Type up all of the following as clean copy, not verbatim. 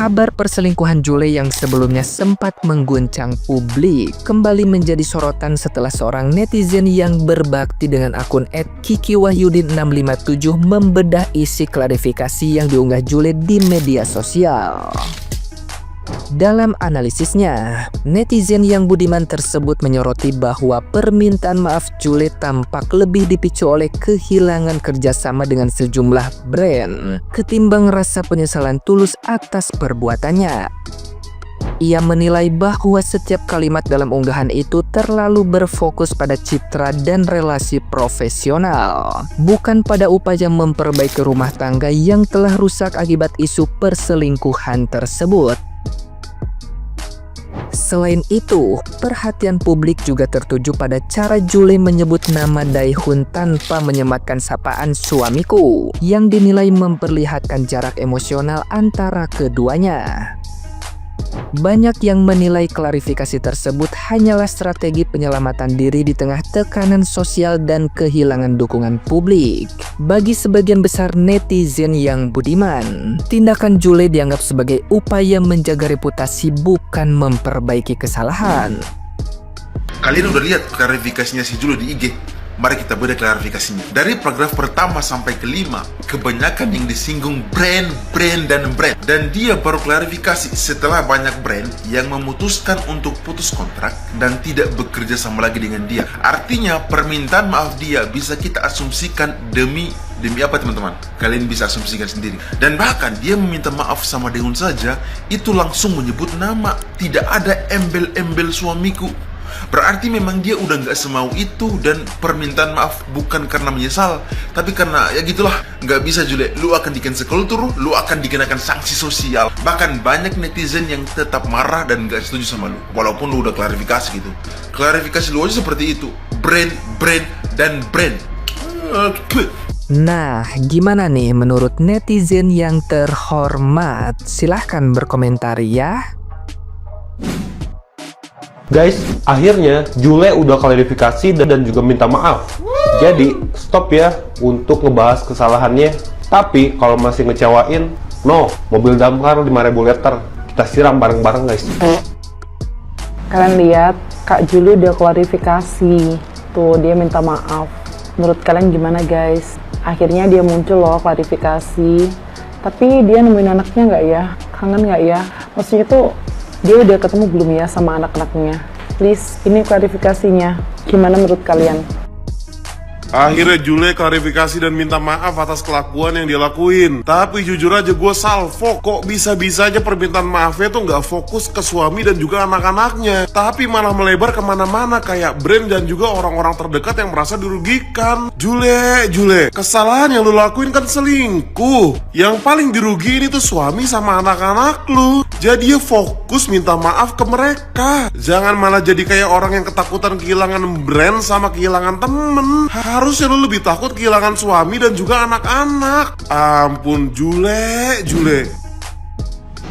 Kabar perselingkuhan Jule yang sebelumnya sempat mengguncang publik kembali menjadi sorotan setelah seorang netizen yang berbakti dengan akun @kikiwahyudin657 membedah isi klarifikasi yang diunggah Jule di media sosial. Dalam analisisnya, netizen yang budiman tersebut menyoroti bahwa permintaan maaf Jule tampak lebih dipicu oleh kehilangan kerjasama dengan sejumlah brand ketimbang rasa penyesalan tulus atas perbuatannya. Ia menilai bahwa setiap kalimat dalam unggahan itu terlalu berfokus pada citra dan relasi profesional, bukan pada upaya memperbaiki rumah tangga yang telah rusak akibat isu perselingkuhan tersebut. Selain itu, perhatian publik juga tertuju pada cara Jule menyebut nama Daehun tanpa menyematkan sapaan suamiku, yang dinilai memperlihatkan jarak emosional antara keduanya. Banyak yang menilai klarifikasi tersebut hanyalah strategi penyelamatan diri di tengah tekanan sosial dan kehilangan dukungan publik. Bagi sebagian besar netizen yang budiman, tindakan Jule dianggap sebagai upaya menjaga reputasi bukan memperbaiki kesalahan. Kalian udah lihat klarifikasinya si Jule di IG? Mari kita bedah klarifikasinya. Dari paragraf pertama sampai kelima, kebanyakan yang disinggung brand. Dan dia baru klarifikasi setelah banyak brand yang memutuskan untuk putus kontrak dan tidak bekerja sama lagi dengan dia. Artinya permintaan maaf dia bisa kita asumsikan demi apa teman-teman? Kalian bisa asumsikan sendiri. Dan bahkan dia meminta maaf sama Daehun saja, itu langsung menyebut nama. Tidak ada embel-embel suamiku. Berarti memang dia udah gak semau itu, dan permintaan maaf bukan karena menyesal, tapi karena ya gitulah. Gak bisa Jule, lu akan di-cancel culture, lu akan dikenakan sanksi sosial. Bahkan banyak netizen yang tetap marah dan gak setuju sama lu, walaupun lu udah klarifikasi gitu. Klarifikasi lu aja seperti itu, brand. Nah, gimana nih menurut netizen yang terhormat? Silahkan berkomentar ya. Guys, akhirnya Jule udah klarifikasi dan juga minta maaf. Jadi, stop ya untuk ngebahas kesalahannya. Tapi, kalau masih ngecewain, no, mobil damkar 5.000 liter. Kita siram bareng-bareng guys. Kalian lihat, Kak Jule udah klarifikasi. Tuh, dia minta maaf. Menurut kalian gimana guys? Akhirnya dia muncul loh klarifikasi. Tapi dia nemuin anaknya nggak ya? Kangen nggak ya? Maksudnya tuh, dia udah ketemu belum ya sama anak-anaknya? Please, ini klarifikasinya. Gimana menurut kalian? Akhirnya Jule klarifikasi dan minta maaf atas kelakuan yang dia lakuin. Tapi jujur aja gue salvo, kok bisa-bisanya permintaan maafnya tuh gak fokus ke suami dan juga anak-anaknya, tapi malah melebar kemana-mana kayak brand dan juga orang-orang terdekat yang merasa dirugikan. Jule, kesalahan yang lu lakuin kan selingkuh. Yang paling dirugiin itu suami sama anak-anak lu. Jadi ya fokus minta maaf ke mereka. Jangan malah jadi kayak orang yang ketakutan kehilangan brand sama kehilangan temen. Harusnya lu lebih takut kehilangan suami dan juga anak-anak. Ampun Jule.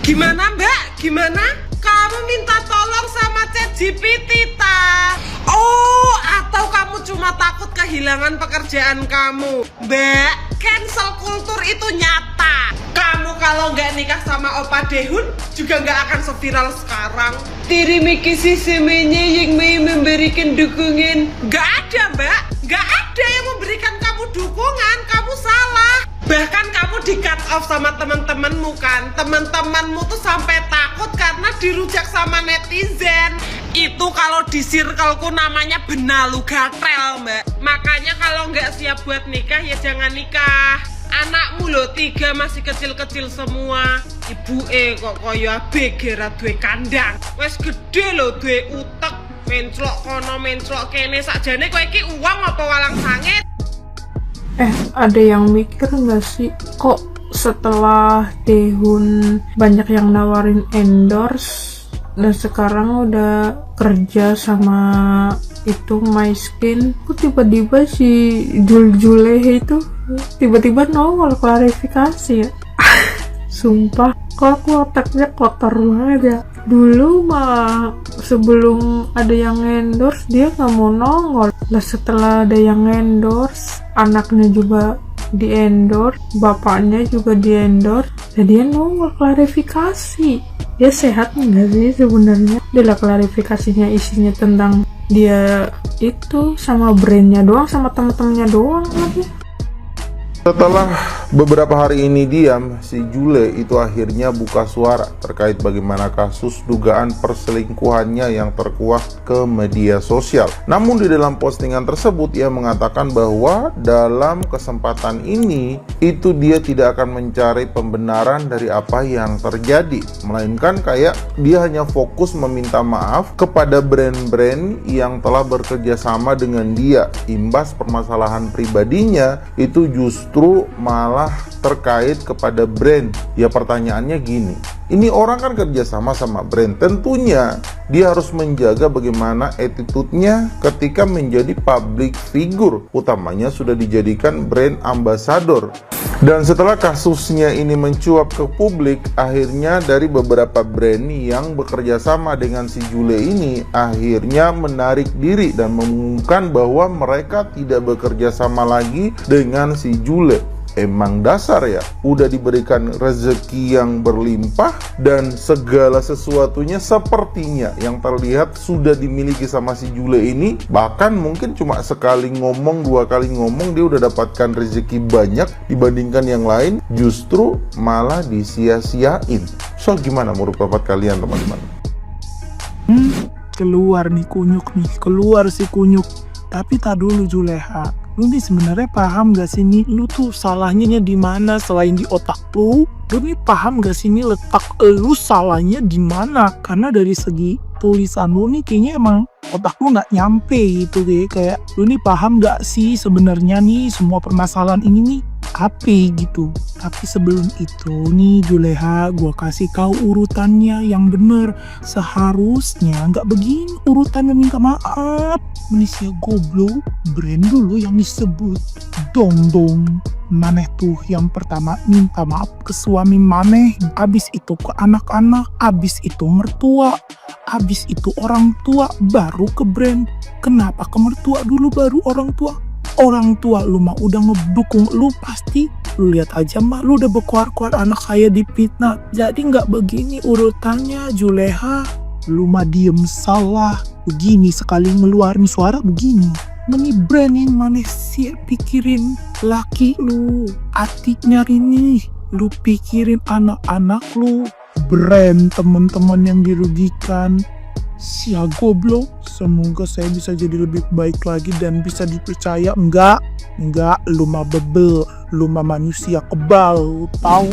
Gimana mbak? Gimana? Kamu minta tolong sama ChatGPT ta? Oh, atau kamu cuma takut kehilangan pekerjaan kamu? Mbak, cancel culture itu nyata. Kamu kalau nggak nikah sama Opa Daehun juga nggak akan seviral sekarang. Terima kasih semuanya yang memberikan dukungan. Nggak ada mbak, nggak ada yang memberikan kamu dukungan. Kamu salah. Bahkan kamu di cut off sama teman-temanmu kan. Teman-temanmu tuh sampai takut karena dirujak sama netizen. Itu kalau di circleku namanya benalu gatel mbak. Makanya kalau nggak siap buat nikah ya jangan nikah. Anakmu loh 3 masih kecil-kecil semua. Ibu kok koyo abg ra duwe kandang. Wes gede loh duwe utek. Menclok kono menclok kene, sakjane kowe iki uang apa walang sangit? Ada yang mikir nggak sih, kok setelah Daehun banyak yang nawarin endorse dan sekarang udah kerja sama itu My Skin, kok tiba-tiba si Jule itu tiba-tiba nongol klarifikasi ya? Sumpah, kok aku otaknya kotor banget ya. Dulu mah sebelum ada yang endorse dia nggak mau nongol lah, setelah ada yang endorse anaknya juga di endorse, bapaknya juga di endorse. Jadi dia nongol klarifikasi. Dia sehat nggak sih sebenarnya? Dia klarifikasinya isinya tentang dia itu sama brandnya doang, sama temen-temennya doang lagi. Setelah beberapa hari ini diam, si Jule itu akhirnya buka suara terkait bagaimana kasus dugaan perselingkuhannya yang terkuak ke media sosial. Namun di dalam postingan tersebut ia mengatakan bahwa dalam kesempatan ini itu dia tidak akan mencari pembenaran dari apa yang terjadi, melainkan kayak dia hanya fokus meminta maaf kepada brand-brand yang telah bekerja sama dengan dia. Imbas permasalahan pribadinya itu justru malah terkait kepada brand. Ya pertanyaannya gini, ini orang kan kerja sama brand, tentunya dia harus menjaga bagaimana attitude-nya ketika menjadi public figure, utamanya sudah dijadikan brand ambassador. Dan setelah kasusnya ini mencuap ke publik, akhirnya dari beberapa brand yang bekerja sama dengan si Jule ini akhirnya menarik diri dan mengumumkan bahwa mereka tidak bekerja sama lagi dengan si Jule. Emang dasar ya, udah diberikan rezeki yang berlimpah dan segala sesuatunya sepertinya yang terlihat sudah dimiliki sama si Jule ini. Bahkan mungkin cuma sekali ngomong, 2 kali ngomong dia udah dapatkan rezeki banyak dibandingkan yang lain, justru malah disia-siain. So gimana menurut pendapat kalian teman-teman? Keluar nih kunyuk nih, keluar si kunyuk. Tapi tak dulu Juleha, lu nih sebenarnya paham gak sih nih, lu tuh salahnya di mana selain di otak lu? Lu nih paham gak sih nih letak lu salahnya di mana? Karena dari segi tulisan lu nih kayaknya emang otak lu nggak nyampe gitu deh. Kayak lu nih paham gak sih sebenarnya nih semua permasalahan ini nih apa gitu. Tapi sebelum itu nih Juleha, gua kasih kau urutannya yang bener. Seharusnya nggak begini urutan meminta maaf. Manusia goblok, brand dulu yang disebut. Dong maneh tuh yang pertama minta maaf ke suami maneh, abis itu ke anak-anak, abis itu mertua, abis itu orang tua, baru ke brand. Kenapa ke mertua dulu baru orang tua? Orang tua lu mah udah ngedukung lu pasti. Lu lihat aja mah lu udah berkuar-kuar anak saya dipitnah. Jadi nggak begini urutannya Juleha. Lu mah diem salah. Begini sekali ngeluarin suara begini. Meni brandin mana sih pikirin laki lu, atiknya ini. Lu pikirin anak-anak lu, brand teman-teman yang dirugikan. Sia goblok. Semoga saya bisa jadi lebih baik lagi dan bisa dipercaya. Enggak, lu mah bebel, lu mah manusia kebal, tahu?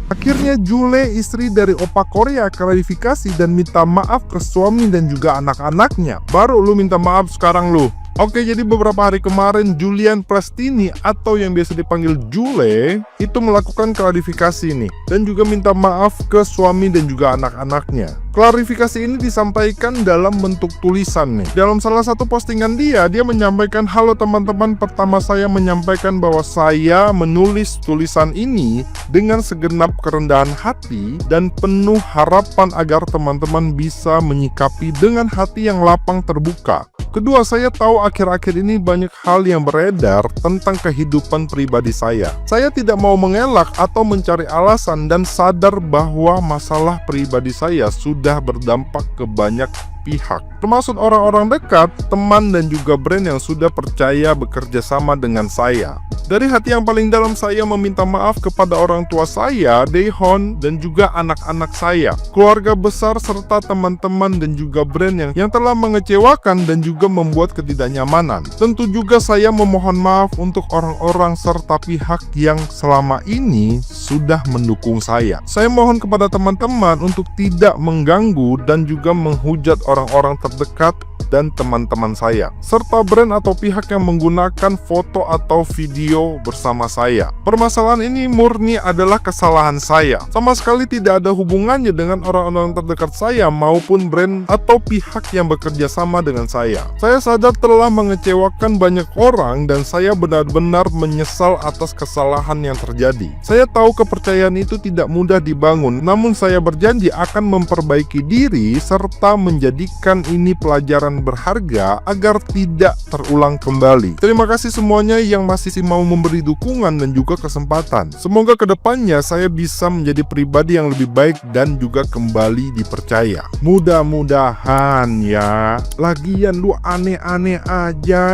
Akhirnya Jule, istri dari Opa Korea, klarifikasi dan minta maaf ke suami dan juga anak-anaknya. Baru lu minta maaf sekarang lu. Oke, jadi beberapa hari kemarin Julian Prestini atau yang biasa dipanggil Jule itu melakukan klarifikasi nih dan juga minta maaf ke suami dan juga anak-anaknya. Klarifikasi ini disampaikan dalam bentuk tulisan nih. Dalam salah satu postingan dia menyampaikan, "Halo teman-teman, pertama saya menyampaikan bahwa saya menulis tulisan ini dengan segenap kerendahan hati dan penuh harapan agar teman-teman bisa menyikapi dengan hati yang lapang terbuka. Kedua, saya tahu akhir-akhir ini banyak hal yang beredar tentang kehidupan pribadi saya. Saya tidak mau mengelak atau mencari alasan dan sadar bahwa masalah pribadi saya sudah berdampak ke banyak pihak, termasuk orang-orang dekat, teman dan juga brand yang sudah percaya bekerja sama dengan saya. Dari hati yang paling dalam saya meminta maaf kepada orang tua saya, Daehon, dan juga anak-anak saya, keluarga besar serta teman-teman dan juga brand yang telah mengecewakan dan juga membuat ketidaknyamanan. Tentu juga saya memohon maaf untuk orang-orang serta pihak yang selama ini sudah mendukung saya. Saya mohon kepada teman-teman untuk tidak mengganggu dan juga menghujat orang-orang terdekat dan teman-teman saya, serta brand atau pihak yang menggunakan foto atau video bersama saya. Permasalahan ini murni adalah kesalahan saya. Sama sekali tidak ada hubungannya dengan orang-orang terdekat saya maupun brand atau pihak yang bekerja sama dengan saya. Saya sadar telah mengecewakan banyak orang dan saya benar-benar menyesal atas kesalahan yang terjadi. Saya tahu kepercayaan itu tidak mudah dibangun, namun saya berjanji akan memperbaiki diri serta menjadikan ini pelajaran pelajaran berharga agar tidak terulang kembali. Terima kasih semuanya yang masih mau memberi dukungan dan juga kesempatan. Semoga kedepannya saya bisa menjadi pribadi yang lebih baik dan juga kembali dipercaya. Mudah-mudahan ya. Lagian lu aneh-aneh aja.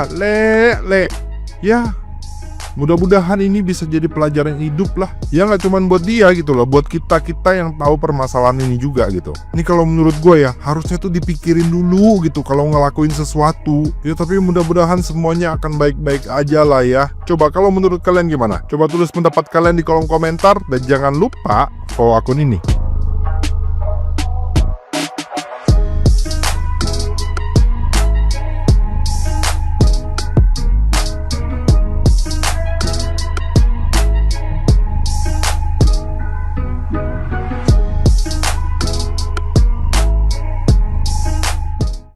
Le. Ya. Mudah-mudahan ini bisa jadi pelajaran hidup lah. Ya nggak cuman buat dia gitu loh, buat kita-kita yang tahu permasalahan ini juga gitu. Ini kalau menurut gue ya, harusnya tuh dipikirin dulu gitu kalau ngelakuin sesuatu. Ya tapi mudah-mudahan semuanya akan baik-baik aja lah ya. Coba kalau menurut kalian gimana? Coba tulis pendapat kalian di kolom komentar dan jangan lupa follow akun ini.